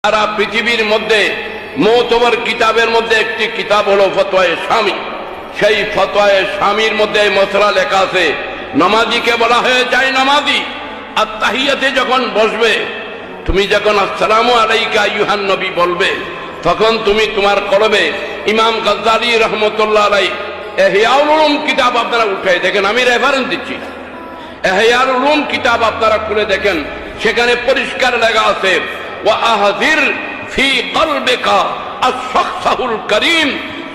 সারা পৃথিবীর মধ্যে মুতবর কিতাবের মধ্যে একটি কিতাব হলো ফতোয়ায়ে শামী। সেই ফতোয়ায়ে শামীর মধ্যে এই মসলা লেখা আছে, নামাজীকে বলা হয়ে যায় নামাজি। আর তাহিয়াতে যখন বসবে, তুমি যখন আসসালামু আলাইকা আইয়ুহান নবী বলবে, তখন তুমি তোমার কলবে ইমাম গাজ্জালী রহমতুল্লাহ আলাইহি ইহয়াউল উলুম কিতাব আপনারা উঠে দেখেন, আমি রেফারেন্স দিচ্ছি। ইহয়াউল উলুম কিতাব আপনারা খুলে দেখেন, সেখানে পরিষ্কার লেখা আছে ওয়া আহযির ফি কলবিকা আশ-শাখসাহুল কারীম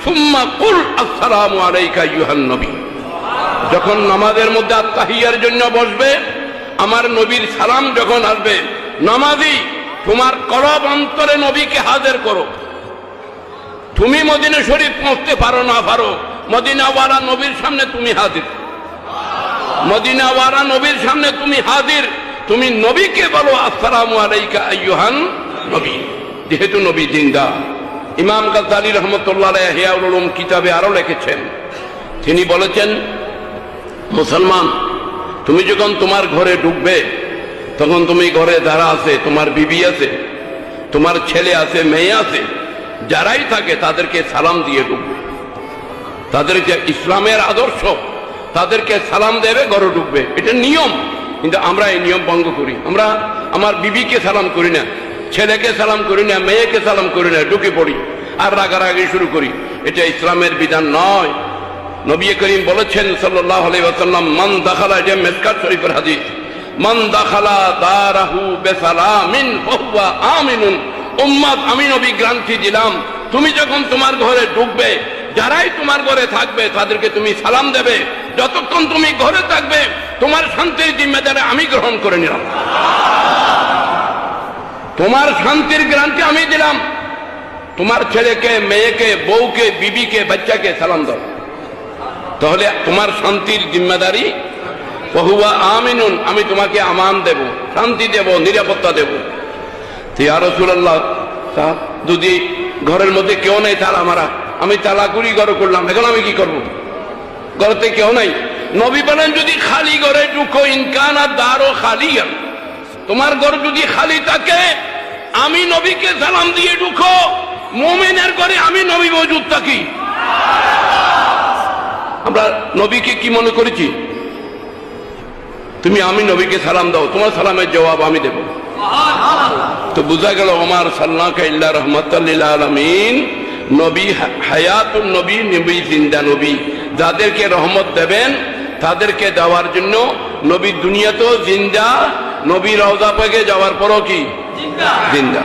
সুম্মা কুল আসসালামু আলাইকা আইয়ুহান নবী। যখন নামাজের মধ্যে আত্তাহিয়ার জন্য বসবে, আমার নবীর সালাম যখন আসবে, নামাজি তোমার কলব অন্তরে নবীকে হাজির করো। তুমি মদিনা শরীফ পৌঁছতে পারো না পারো, মদিনাওয়ালা নবীর সামনে তুমি হাজির, মদিনাওয়ালা নবীর সামনে তুমি হাজির। তুমি নবীকে বলো আসসালামু আলাইকা আইয়ুহান নবী, যেহেতু নবী জিন্দা। ইমাম গাজ্জালী রহমতুল্লাহ আলাইহি ইহয়াউল উলুম কিতাবে আরো লিখেছেন, তিনি বলেছেন, মুসলমান তুমি যখন তোমার ঘরে ঢুকবে, তখন তুমি ঘরে যারা আছে, তোমার বিবি আছে, তোমার ছেলে আছে, মেয়ে আছে, যারাই থাকে তাদেরকে সালাম দিয়ে ঢুকবে। তাদেরকে ইসলামের আদর্শ, তাদেরকে সালাম দেবে, ঘরে ঢুকবে, এটা নিয়ম। কিন্তু আমরা এই নিয়ম ভঙ্গ করি। আমরা আমার বিবিকে সালাম করি না, ছেলেকে সালাম করি না, মেয়েকে সালাম করি না, ঢুকে পড়ি আর রাগারাগি শুরু করি। এটা ইসলামের বিধান নয়। নবী করিম বলেছেন সাল্লাল্লাহু আলাইহি ওয়াসাল্লাম, মান দাখালা, যে মিসকাত শরীফের হাদিস, মান দাখালা দারাহু বিসালামিন ফাহুয়া আমিনুন। উম্মত, আমি নবী গ্যারান্টি দিলাম, তুমি যখন তোমার ঘরে ঢুকবে, যারাই তোমার ঘরে থাকবে তাদেরকে তুমি সালাম দেবে। যতক্ষণ তুমি ঘরে থাকবে, তোমার শান্তির জিম্মেদারি আমি গ্রহণ করে নিলাম, তোমার শান্তির গ্যারান্টি আমি দিলাম। তোমার ছেলেকে, মেয়েকে, বউকে, বিবিকে, বাচ্চাকে সালাম দাও, তাহলে তোমার শান্তির জিম্মেদারি। ফাহুয়া আমিনুন, আমি তোমাকে আমান দেব, শান্তি দেব, নিরাপত্তা দেব। ইয়া রাসূলুল্লাহ, যদি ঘরের মধ্যে কেউ নেই, তালা মারা, আমি তালা করি ঘর করলাম, এখন আমি কি করব? ঘরেতে কেউ নাই। নবী বলেন, যদি খালি ঘরে ঢুকো, ইনকানা দারো খালিয়ান, তোমার ঘর যদি খালি থাকে, আমি নবীকে সালাম দিয়ে ঢুকো। মুমিনের ঘরে আমি নবী মজুদ থাকি। আমরা নবীকে কি মনে করেছি? তুমি আমি নবীকে সালাম দাও, তোমার সালামের জবাব আমি দেব। তো বোঝা গেল, ওমার সাল্লাল্লাহু ইল্লা রাহমাতাল লিল আলামিন, নবী হায়াতুন নবী, নবী জিন্দা নবী। যাদেরকে রহমত দেবেন তাদেরকে দেওয়ার জন্য নবী দুনিয়াতেও জিন্দা, নবী রওজা পাকে যাওয়ার পরও কি জিন্দা।